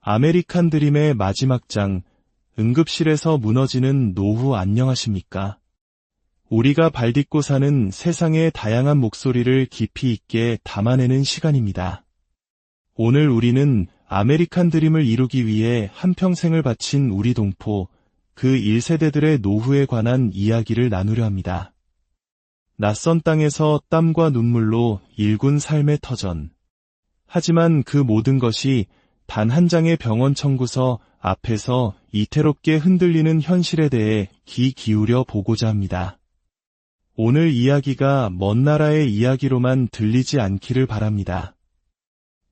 아메리칸 드림의 마지막 장, 응급실에서 무너지는 노후 안녕하십니까? 우리가 발딛고 사는 세상의 다양한 목소리를 깊이 있게 담아내는 시간입니다. 오늘 우리는 아메리칸 드림을 이루기 위해 한평생을 바친 우리 동포, 그 1세대들의 노후에 관한 이야기를 나누려 합니다. 낯선 땅에서 땀과 눈물로 일군 삶의 터전. 하지만 그 모든 것이 단 한 장의 병원 청구서 앞에서 이태롭게 흔들리는 현실에 대해 귀 기울여 보고자 합니다. 오늘 이야기가 먼 나라의 이야기로만 들리지 않기를 바랍니다.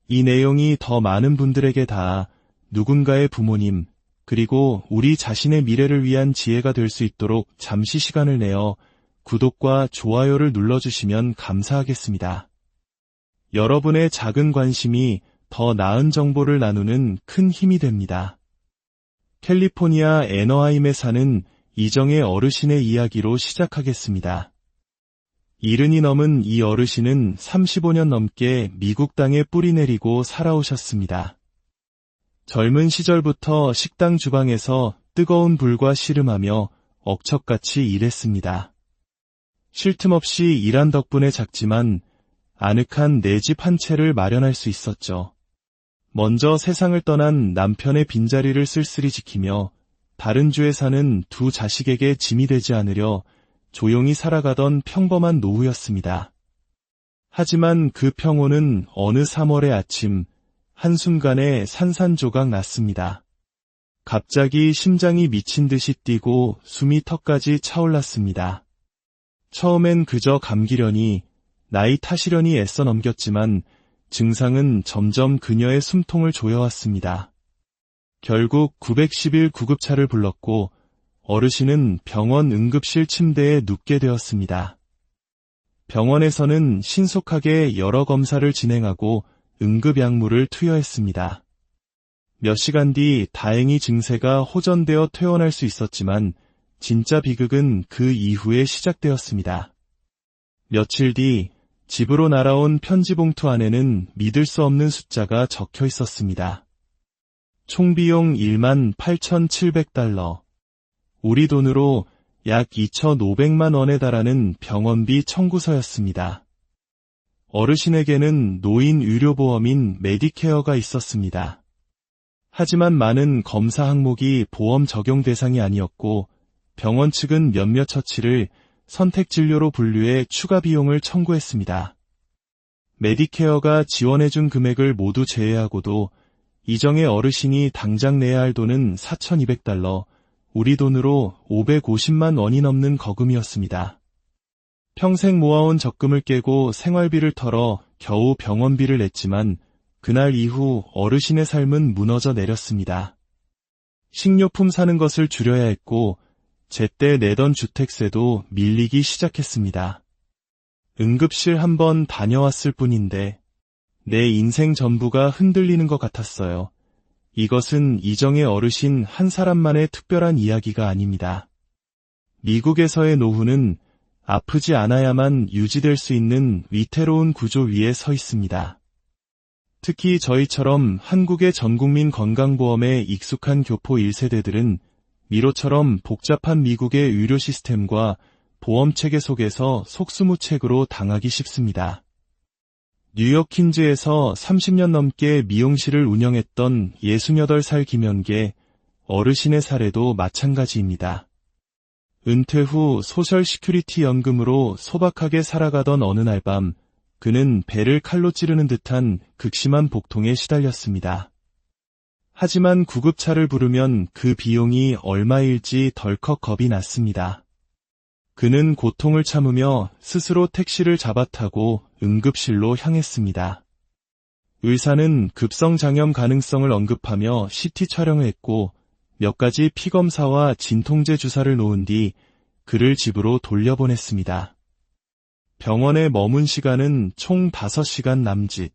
이 내용이 더 많은 분들에게 닿아 누군가의 부모님, 그리고 우리 자신의 미래를 위한 지혜가 될 수 있도록 잠시 시간을 내어 구독과 좋아요를 눌러주시면 감사하겠습니다. 여러분의 작은 관심이 더 나은 정보를 나누는 큰 힘이 됩니다. 캘리포니아 애너하임에 사는 이정의 어르신의 이야기로 시작하겠습니다. 70이 넘은 이 어르신은 35년 넘게 미국 땅에 뿌리 내리고 살아오셨습니다. 젊은 시절부터 식당 주방에서 뜨거운 불과 씨름하며 억척같이 일했습니다. 쉴 틈 없이 일한 덕분에 작지만 아늑한 내 집 한 채를 마련할 수 있었죠. 먼저 세상을 떠난 남편의 빈자리를 쓸쓸히 지키며 다른 주에 사는 두 자식에게 짐이 되지 않으려 조용히 살아가던 평범한 노후였습니다. 하지만 그 평온은 어느 3월의 아침, 한순간에 산산조각 났습니다. 갑자기 심장이 미친 듯이 뛰고 숨이 턱까지 차올랐습니다. 처음엔 그저 감기려니, 나이 탓이려니 애써 넘겼지만 증상은 점점 그녀의 숨통을 조여왔습니다. 결국 911 구급차를 불렀고 어르신은 병원 응급실 침대에 눕게 되었습니다. 병원에서는 신속하게 여러 검사를 진행하고 응급약물을 투여했습니다. 몇 시간 뒤 다행히 증세가 호전되어 퇴원할 수 있었지만 진짜 비극은 그 이후에 시작되었습니다. 며칠 뒤 집으로 날아온 편지 봉투 안에는 믿을 수 없는 숫자가 적혀 있었습니다. 총비용 18,700달러. 우리 돈으로 약 2,500만 원에 달하는 병원비 청구서였습니다. 어르신에게는 노인 의료보험인 메디케어가 있었습니다. 하지만 많은 검사 항목이 보험 적용 대상이 아니었고 병원 측은 몇몇 처치를 선택진료로 분류해 추가 비용을 청구했습니다. 메디케어가 지원해준 금액을 모두 제외하고도 이정의 어르신이 당장 내야 할 돈은 4,200달러, 우리 돈으로 550만 원이 넘는 거금이었습니다. 평생 모아온 적금을 깨고 생활비를 털어 겨우 병원비를 냈지만 그날 이후 어르신의 삶은 무너져 내렸습니다. 식료품 사는 것을 줄여야 했고 제때 내던 주택세도 밀리기 시작했습니다. 응급실 한번 다녀왔을 뿐인데 내 인생 전부가 흔들리는 것 같았어요. 이것은 이정의 어르신 한 사람만의 특별한 이야기가 아닙니다. 미국에서의 노후는 아프지 않아야만 유지될 수 있는 위태로운 구조 위에 서 있습니다. 특히 저희처럼 한국의 전국민 건강보험에 익숙한 교포 1세대들은 미로처럼 복잡한 미국의 의료 시스템과 보험체계 속에서 속수무책으로 당하기 쉽습니다. 뉴욕 퀸즈에서 30년 넘게 미용실을 운영했던 68살 김현계 어르신의 사례도 마찬가지입니다. 은퇴 후 소셜 시큐리티 연금으로 소박하게 살아가던 어느 날 밤 그는 배를 칼로 찌르는 듯한 극심한 복통에 시달렸습니다. 하지만 구급차를 부르면 그 비용이 얼마일지 덜컥 겁이 났습니다. 그는 고통을 참으며 스스로 택시를 잡아타고 응급실로 향했습니다. 의사는 급성 장염 가능성을 언급하며 CT 촬영을 했고 몇 가지 피검사와 진통제 주사를 놓은 뒤 그를 집으로 돌려보냈습니다. 병원에 머문 시간은 총 5시간 남짓.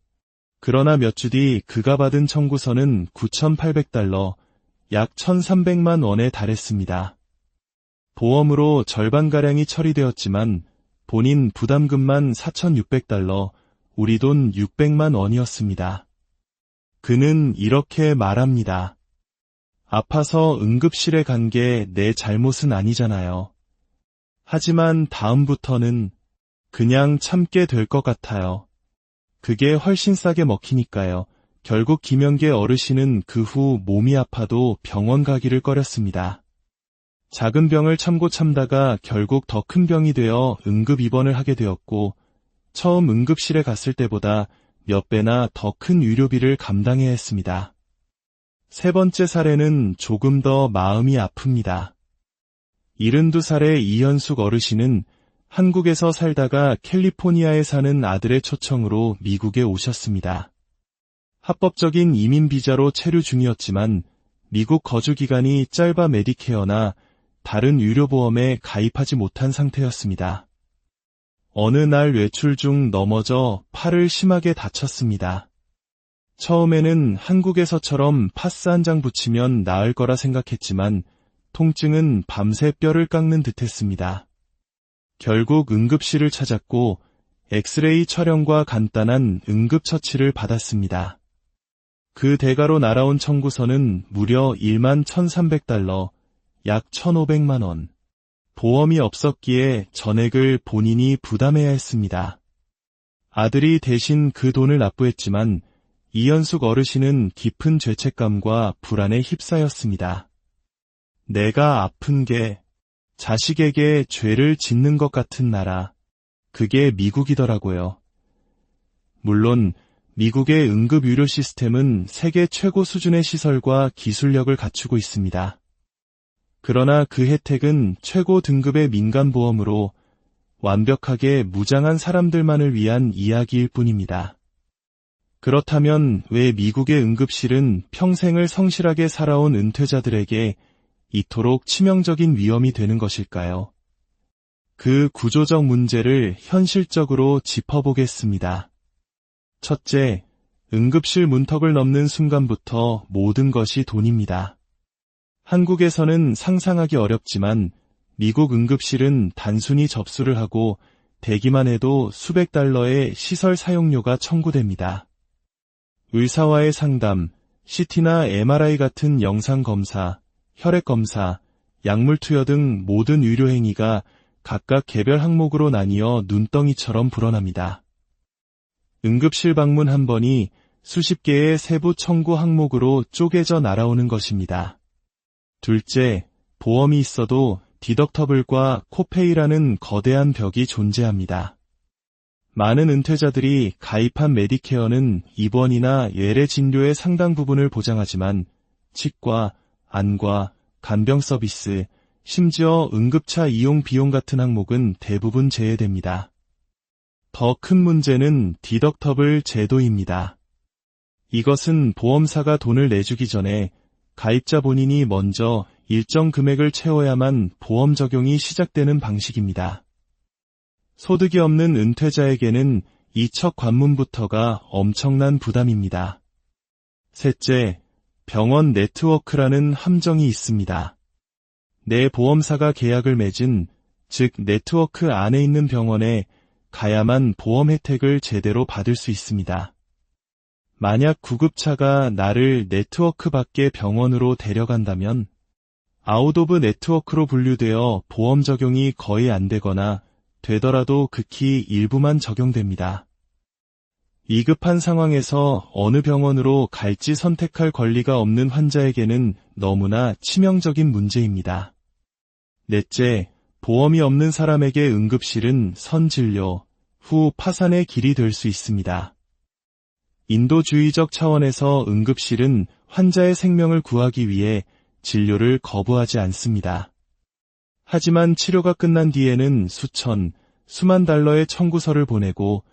그러나 몇 주 뒤 그가 받은 청구서는 9,800달러, 약 1,300만 원에 달했습니다. 보험으로 절반가량이 처리되었지만 본인 부담금만 4,600달러, 우리 돈 600만 원이었습니다. 그는 이렇게 말합니다. 아파서 응급실에 간 게 내 잘못은 아니잖아요. 하지만 다음부터는 그냥 참게 될 것 같아요. 그게 훨씬 싸게 먹히니까요. 결국 김영계 어르신은 그 후 몸이 아파도 병원 가기를 꺼렸습니다. 작은 병을 참고 참다가 결국 더 큰 병이 되어 응급 입원을 하게 되었고, 처음 응급실에 갔을 때보다 몇 배나 더 큰 의료비를 감당해야 했습니다. 세 번째 사례는 조금 더 마음이 아픕니다. 72살의 이현숙 어르신은 한국에서 살다가 캘리포니아에 사는 아들의 초청으로 미국에 오셨습니다. 합법적인 이민 비자로 체류 중이었지만 미국 거주 기간이 짧아 메디케어나 다른 의료보험에 가입하지 못한 상태였습니다. 어느 날 외출 중 넘어져 팔을 심하게 다쳤습니다. 처음에는 한국에서처럼 파스 한 장 붙이면 나을 거라 생각했지만 통증은 밤새 뼈를 깎는 듯했습니다. 결국 응급실을 찾았고 엑스레이 촬영과 간단한 응급처치를 받았습니다. 그 대가로 날아온 청구서는 무려 11,300달러, 약 1,500만 원. 보험이 없었기에 전액을 본인이 부담해야 했습니다. 아들이 대신 그 돈을 납부했지만 이현숙 어르신은 깊은 죄책감과 불안에 휩싸였습니다. 내가 아픈 게 자식에게 죄를 짓는 것 같은 나라, 그게 미국이더라고요. 물론 미국의 응급의료 시스템은 세계 최고 수준의 시설과 기술력을 갖추고 있습니다. 그러나 그 혜택은 최고 등급의 민간보험으로 완벽하게 무장한 사람들만을 위한 이야기일 뿐입니다. 그렇다면 왜 미국의 응급실은 평생을 성실하게 살아온 은퇴자들에게 이토록 치명적인 위험이 되는 것일까요? 그 구조적 문제를 현실적으로 짚어보겠습니다. 첫째, 응급실 문턱을 넘는 순간부터 모든 것이 돈입니다. 한국에서는 상상하기 어렵지만 미국 응급실은 단순히 접수를 하고 대기만 해도 수백 달러의 시설 사용료가 청구됩니다. 의사와의 상담, CT나 MRI 같은 영상검사, 혈액검사, 약물 투여 등 모든 의료행위가 각각 개별 항목으로 나뉘어 눈덩이처럼 불어납니다. 응급실 방문 한 번이 수십 개의 세부 청구 항목으로 쪼개져 날아오는 것입니다. 둘째, 보험이 있어도 디덕터블과 코페이라는 거대한 벽이 존재합니다. 많은 은퇴자들이 가입한 메디케어는 입원이나 예외 진료의 상당 부분을 보장하지만 치과, 안과, 간병 서비스, 심지어 응급차 이용 비용 같은 항목은 대부분 제외됩니다. 더 큰 문제는 디덕터블 제도입니다. 이것은 보험사가 돈을 내주기 전에 가입자 본인이 먼저 일정 금액을 채워야만 보험 적용이 시작되는 방식입니다. 소득이 없는 은퇴자에게는 이 첫 관문부터가 엄청난 부담입니다. 셋째, 병원 네트워크라는 함정이 있습니다. 내 보험사가 계약을 맺은, 즉 네트워크 안에 있는 병원에 가야만 보험 혜택을 제대로 받을 수 있습니다. 만약 구급차가 나를 네트워크 밖의 병원으로 데려간다면 아웃 오브 네트워크로 분류되어 보험 적용이 거의 안 되거나 되더라도 극히 일부만 적용됩니다. 위급한 상황에서 어느 병원으로 갈지 선택할 권리가 없는 환자에게는 너무나 치명적인 문제입니다. 넷째, 보험이 없는 사람에게 응급실은 선진료, 후 파산의 길이 될 수 있습니다. 인도주의적 차원에서 응급실은 환자의 생명을 구하기 위해 진료를 거부하지 않습니다. 하지만 치료가 끝난 뒤에는 수천, 수만 달러의 청구서를 보내고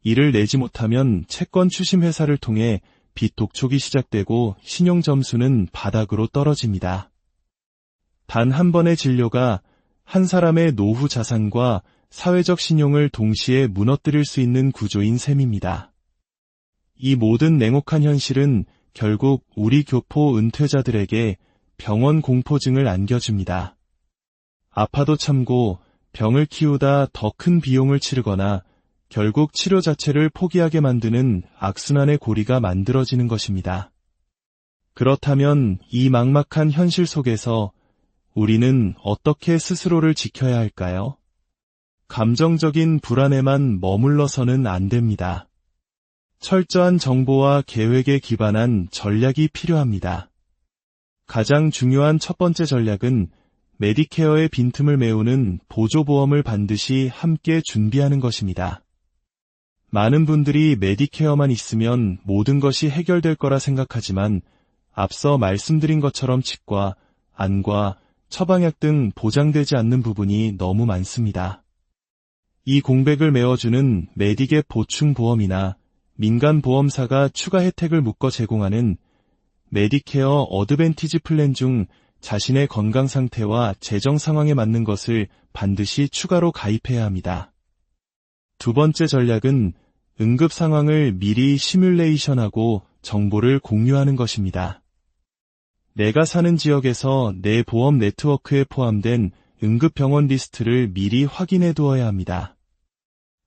이를 내지 못하면 채권 추심 회사를 통해 빚 독촉이 시작되고 신용 점수는 바닥으로 떨어집니다. 단 한 번의 진료가 한 사람의 노후 자산과 사회적 신용을 동시에 무너뜨릴 수 있는 구조인 셈입니다. 이 모든 냉혹한 현실은 결국 우리 교포 은퇴자들에게 병원 공포증을 안겨줍니다. 아파도 참고 병을 키우다 더 큰 비용을 치르거나 결국 치료 자체를 포기하게 만드는 악순환의 고리가 만들어지는 것입니다. 그렇다면 이 막막한 현실 속에서 우리는 어떻게 스스로를 지켜야 할까요? 감정적인 불안에만 머물러서는 안 됩니다. 철저한 정보와 계획에 기반한 전략이 필요합니다. 가장 중요한 첫 번째 전략은 메디케어의 빈틈을 메우는 보조보험을 반드시 함께 준비하는 것입니다. 많은 분들이 메디케어만 있으면 모든 것이 해결될 거라 생각하지만 앞서 말씀드린 것처럼 치과, 안과, 처방약 등 보장되지 않는 부분이 너무 많습니다. 이 공백을 메워주는 메디갭 보충보험이나 민간보험사가 추가 혜택을 묶어 제공하는 메디케어 어드밴티지 플랜 중 자신의 건강 상태와 재정 상황에 맞는 것을 반드시 추가로 가입해야 합니다. 두 번째 전략은 응급 상황을 미리 시뮬레이션하고 정보를 공유하는 것입니다. 내가 사는 지역에서 내 보험 네트워크에 포함된 응급병원 리스트를 미리 확인해 두어야 합니다.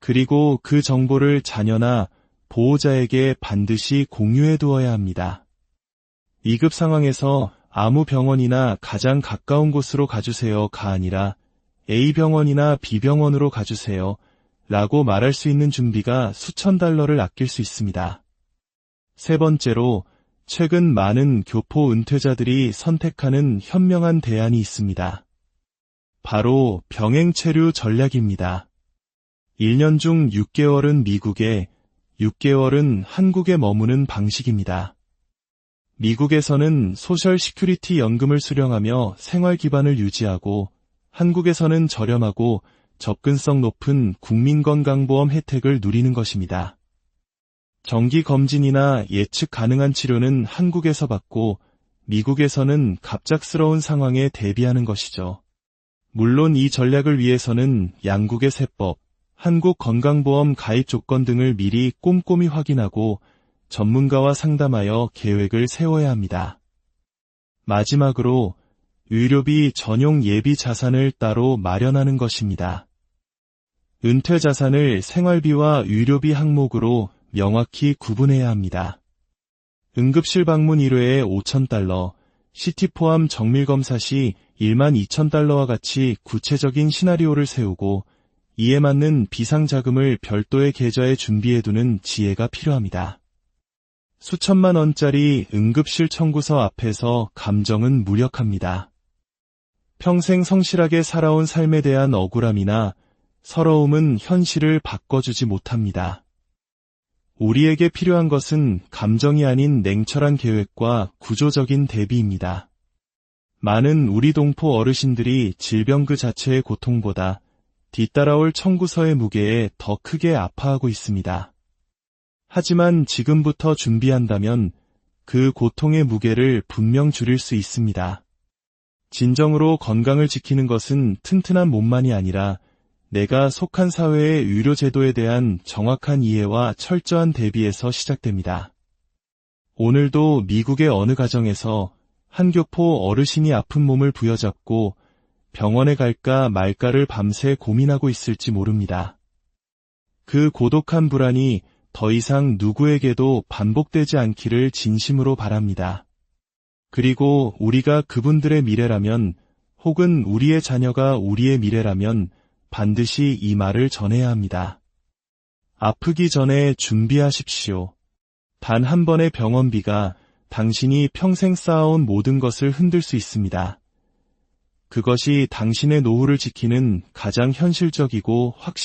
그리고 그 정보를 자녀나 보호자에게 반드시 공유해 두어야 합니다. 위급 상황에서 아무 병원이나 가장 가까운 곳으로 가주세요가 아니라 A병원이나 B병원으로 가주세요 라고 말할 수 있는 준비가 수천 달러를 아낄 수 있습니다. 세 번째로, 최근 많은 교포 은퇴자들이 선택하는 현명한 대안이 있습니다. 바로 병행 체류 전략입니다. 1년 중 6개월은 미국에, 6개월은 한국에 머무는 방식입니다. 미국에서는 소셜 시큐리티 연금을 수령하며 생활 기반을 유지하고, 한국에서는 저렴하고 접근성 높은 국민건강보험 혜택을 누리는 것입니다. 정기검진이나 예측 가능한 치료는 한국에서 받고 미국에서는 갑작스러운 상황에 대비하는 것이죠. 물론 이 전략을 위해서는 양국의 세법, 한국 건강보험 가입 조건 등을 미리 꼼꼼히 확인하고 전문가와 상담하여 계획을 세워야 합니다. 마지막으로 의료비 전용 예비 자산을 따로 마련하는 것입니다. 은퇴 자산을 생활비와 의료비 항목으로 명확히 구분해야 합니다. 응급실 방문 1회에 $5,000, CT 포함 정밀검사 시 12,000달러와 같이 구체적인 시나리오를 세우고 이에 맞는 비상자금을 별도의 계좌에 준비해두는 지혜가 필요합니다. 수천만 원짜리 응급실 청구서 앞에서 감정은 무력합니다. 평생 성실하게 살아온 삶에 대한 억울함이나 서러움은 현실을 바꿔주지 못합니다. 우리에게 필요한 것은 감정이 아닌 냉철한 계획과 구조적인 대비입니다. 많은 우리 동포 어르신들이 질병 그 자체의 고통보다 뒤따라올 청구서의 무게에 더 크게 아파하고 있습니다. 하지만 지금부터 준비한다면 그 고통의 무게를 분명 줄일 수 있습니다. 진정으로 건강을 지키는 것은 튼튼한 몸만이 아니라 내가 속한 사회의 의료제도에 대한 정확한 이해와 철저한 대비에서 시작됩니다. 오늘도 미국의 어느 가정에서 한 교포 어르신이 아픈 몸을 부여잡고 병원에 갈까 말까를 밤새 고민하고 있을지 모릅니다. 그 고독한 불안이 더 이상 누구에게도 반복되지 않기를 진심으로 바랍니다. 그리고 우리가 그분들의 미래라면, 혹은 우리의 자녀가 우리의 미래라면 반드시 이 말을 전해야 합니다. 아프기 전에 준비하십시오. 단 한 번의 병원비가 당신이 평생 쌓아온 모든 것을 흔들 수 있습니다. 그것이 당신의 노후를 지키는 가장 현실적이고 확실한